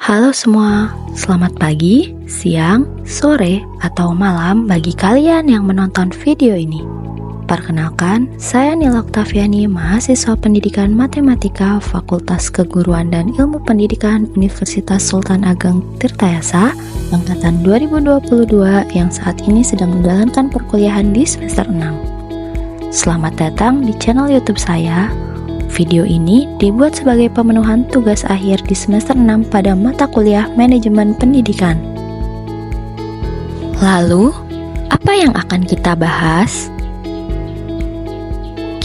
Halo semua, selamat pagi, siang, sore, atau malam bagi kalian yang menonton video ini. Perkenalkan, saya Nila Oktaviani, mahasiswa pendidikan matematika Fakultas Keguruan dan Ilmu Pendidikan Universitas Sultan Ageng Tirtayasa, angkatan 2022 yang saat ini sedang menjalankan perkuliahan di semester 6. Selamat datang di channel YouTube saya. Video ini dibuat sebagai pemenuhan tugas akhir di semester 6 pada mata kuliah Manajemen Pendidikan. Lalu, apa yang akan kita bahas?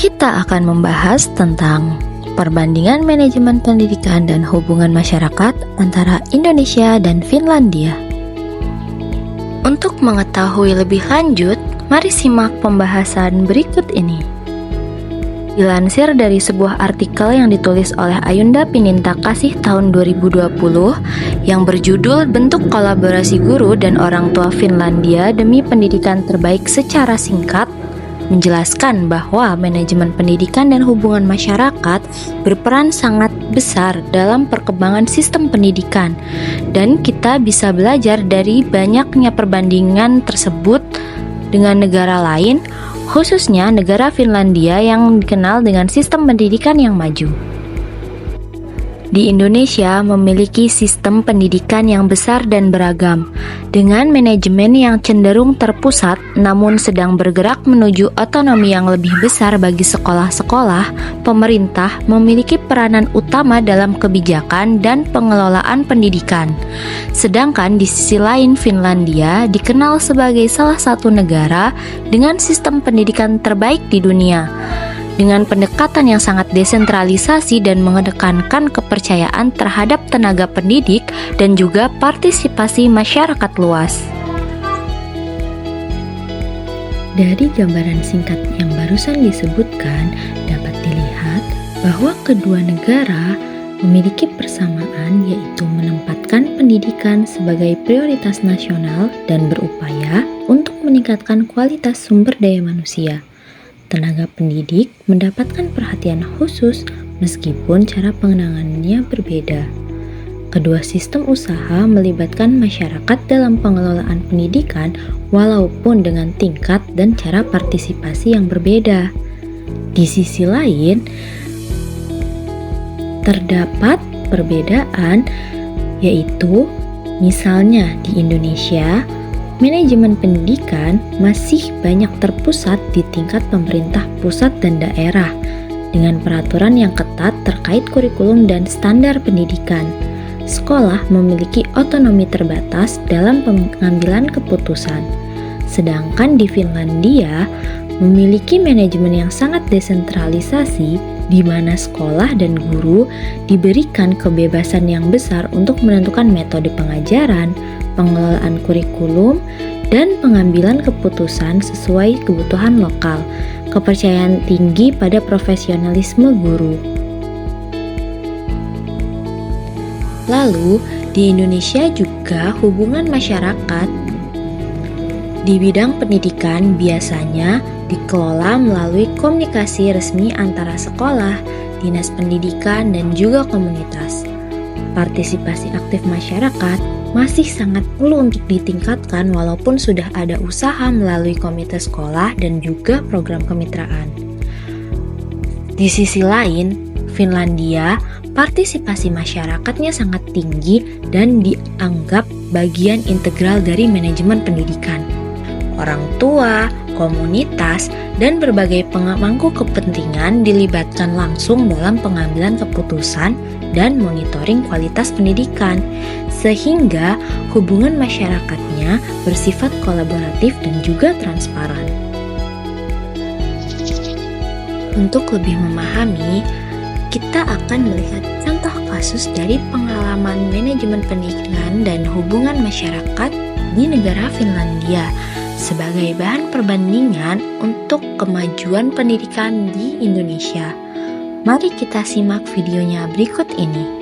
Kita akan membahas tentang perbandingan manajemen pendidikan dan hubungan masyarakat antara Indonesia dan Finlandia. Untuk mengetahui lebih lanjut, mari simak pembahasan berikut ini. Dilansir dari sebuah artikel yang ditulis oleh Ayunda Pininta Kasih tahun 2020 yang berjudul Bentuk Kolaborasi Guru dan Orang Tua Finlandia Demi Pendidikan Terbaik secara singkat, menjelaskan bahwa manajemen pendidikan dan hubungan masyarakat berperan sangat besar dalam perkembangan sistem pendidikan, dan kita bisa belajar dari banyaknya perbandingan tersebut dengan negara lain, khususnya negara Finlandia yang dikenal dengan sistem pendidikan yang maju. Di Indonesia memiliki sistem pendidikan yang besar dan beragam, dengan manajemen yang cenderung terpusat namun sedang bergerak menuju otonomi yang lebih besar bagi sekolah-sekolah. Pemerintah memiliki peranan utama dalam kebijakan dan pengelolaan pendidikan. Sedangkan di sisi lain Finlandia dikenal sebagai salah satu negara dengan sistem pendidikan terbaik di dunia, dengan pendekatan yang sangat desentralisasi dan mengedepankan kepercayaan terhadap tenaga pendidik dan juga partisipasi masyarakat luas. Dari gambaran singkat yang barusan disebutkan, dapat dilihat bahwa kedua negara memiliki persamaan, yaitu menempatkan pendidikan sebagai prioritas nasional dan berupaya untuk meningkatkan kualitas sumber daya manusia. Tenaga pendidik mendapatkan perhatian khusus meskipun cara penanganannya berbeda. Kedua sistem usaha melibatkan masyarakat dalam pengelolaan pendidikan walaupun dengan tingkat dan cara partisipasi yang berbeda. Di sisi lain, terdapat perbedaan, yaitu misalnya di Indonesia, manajemen pendidikan masih banyak terpusat di tingkat pemerintah pusat dan daerah dengan peraturan yang ketat terkait kurikulum dan standar pendidikan. Sekolah memiliki otonomi terbatas dalam pengambilan keputusan. Sedangkan di Finlandia memiliki manajemen yang sangat desentralisasi di mana sekolah dan guru diberikan kebebasan yang besar untuk menentukan metode pengajaran, pengelolaan kurikulum, dan pengambilan keputusan sesuai kebutuhan lokal. Kepercayaan tinggi pada profesionalisme guru. Lalu, di Indonesia juga hubungan masyarakat di bidang pendidikan biasanya dikelola melalui komunikasi resmi antara sekolah, dinas pendidikan, dan juga komunitas. Partisipasi aktif masyarakat masih sangat perlu untuk ditingkatkan walaupun sudah ada usaha melalui komite sekolah dan juga program kemitraan. Di sisi lain, Finlandia, partisipasi masyarakatnya sangat tinggi dan dianggap bagian integral dari manajemen pendidikan. Orang tua, komunitas, dan berbagai pemangku kepentingan dilibatkan langsung dalam pengambilan keputusan dan monitoring kualitas pendidikan, sehingga hubungan masyarakatnya bersifat kolaboratif dan juga transparan. Untuk lebih memahami, kita akan melihat contoh kasus dari pengalaman manajemen pendidikan dan hubungan masyarakat di negara Finlandia sebagai bahan perbandingan untuk kemajuan pendidikan di Indonesia. Mari kita simak videonya berikut ini.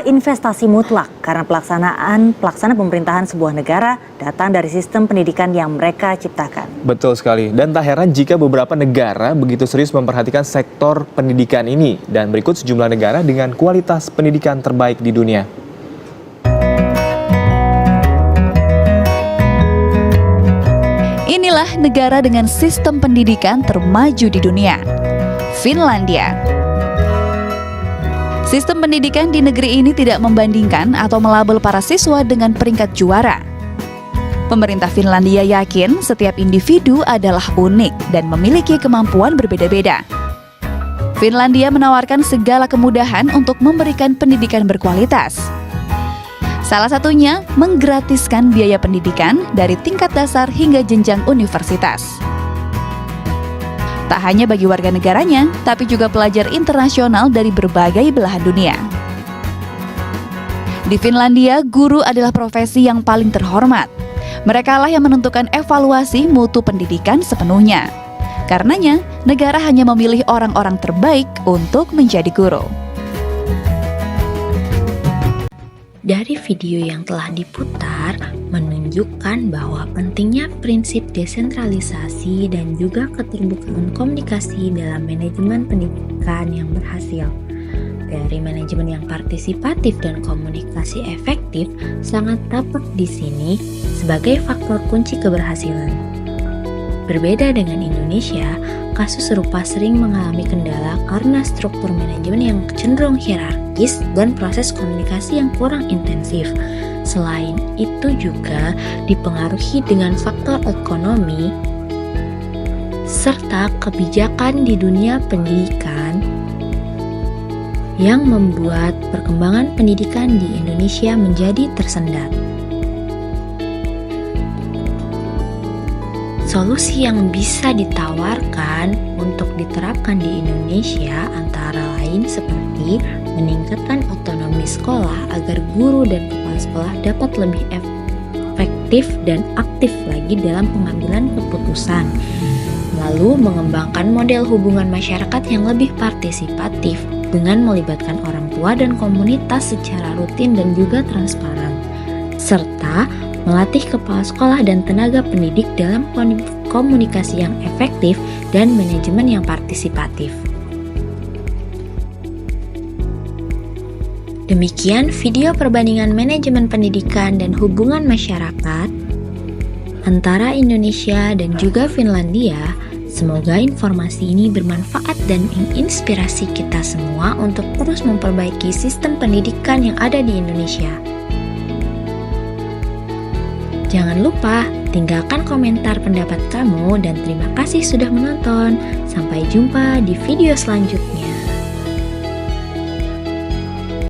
Investasi mutlak karena pelaksana pemerintahan sebuah negara datang dari sistem pendidikan yang mereka ciptakan. Betul sekali, dan tak heran jika beberapa negara begitu serius memperhatikan sektor pendidikan ini. Dan berikut sejumlah negara dengan kualitas pendidikan terbaik di dunia. inilah negara dengan sistem pendidikan termaju di dunia, Finlandia. Sistem pendidikan di negeri ini tidak membandingkan atau melabel para siswa dengan peringkat juara. Pemerintah Finlandia yakin setiap individu adalah unik dan memiliki kemampuan berbeda-beda. Finlandia menawarkan segala kemudahan untuk memberikan pendidikan berkualitas. Salah satunya menggratiskan biaya pendidikan dari tingkat dasar hingga jenjang universitas. Tak hanya bagi warga negaranya, tapi juga pelajar internasional dari berbagai belahan dunia. Di Finlandia, guru adalah profesi yang paling terhormat. Merekalah yang menentukan evaluasi mutu pendidikan sepenuhnya. Karenanya, negara hanya memilih orang-orang terbaik untuk menjadi guru. Dari video yang telah diputar, menunjukkan bahwa pentingnya prinsip desentralisasi dan juga keterbukaan komunikasi dalam manajemen pendidikan yang berhasil. Dari manajemen yang partisipatif dan komunikasi efektif sangat dapat di sini sebagai faktor kunci keberhasilan. Berbeda dengan Indonesia, kasus serupa sering mengalami kendala karena struktur manajemen yang cenderung hierarkis dan proses komunikasi yang kurang intensif. Selain itu juga dipengaruhi dengan faktor ekonomi serta kebijakan di dunia pendidikan yang membuat perkembangan pendidikan di Indonesia menjadi tersendat. Solusi yang bisa ditawarkan untuk diterapkan di Indonesia antara lain seperti meningkatkan otonomi sekolah agar guru dan kepala sekolah dapat lebih efektif dan aktif lagi dalam pengambilan keputusan. Lalu mengembangkan model hubungan masyarakat yang lebih partisipatif dengan melibatkan orang tua dan komunitas secara rutin dan juga transparan, serta melatih kepala sekolah dan tenaga pendidik dalam komunikasi yang efektif dan manajemen yang partisipatif. Demikian video perbandingan manajemen pendidikan dan hubungan masyarakat antara Indonesia dan juga Finlandia. Semoga informasi ini bermanfaat dan menginspirasi kita semua untuk terus memperbaiki sistem pendidikan yang ada di Indonesia. Jangan lupa tinggalkan komentar pendapat kamu dan terima kasih sudah menonton. Sampai jumpa di video selanjutnya.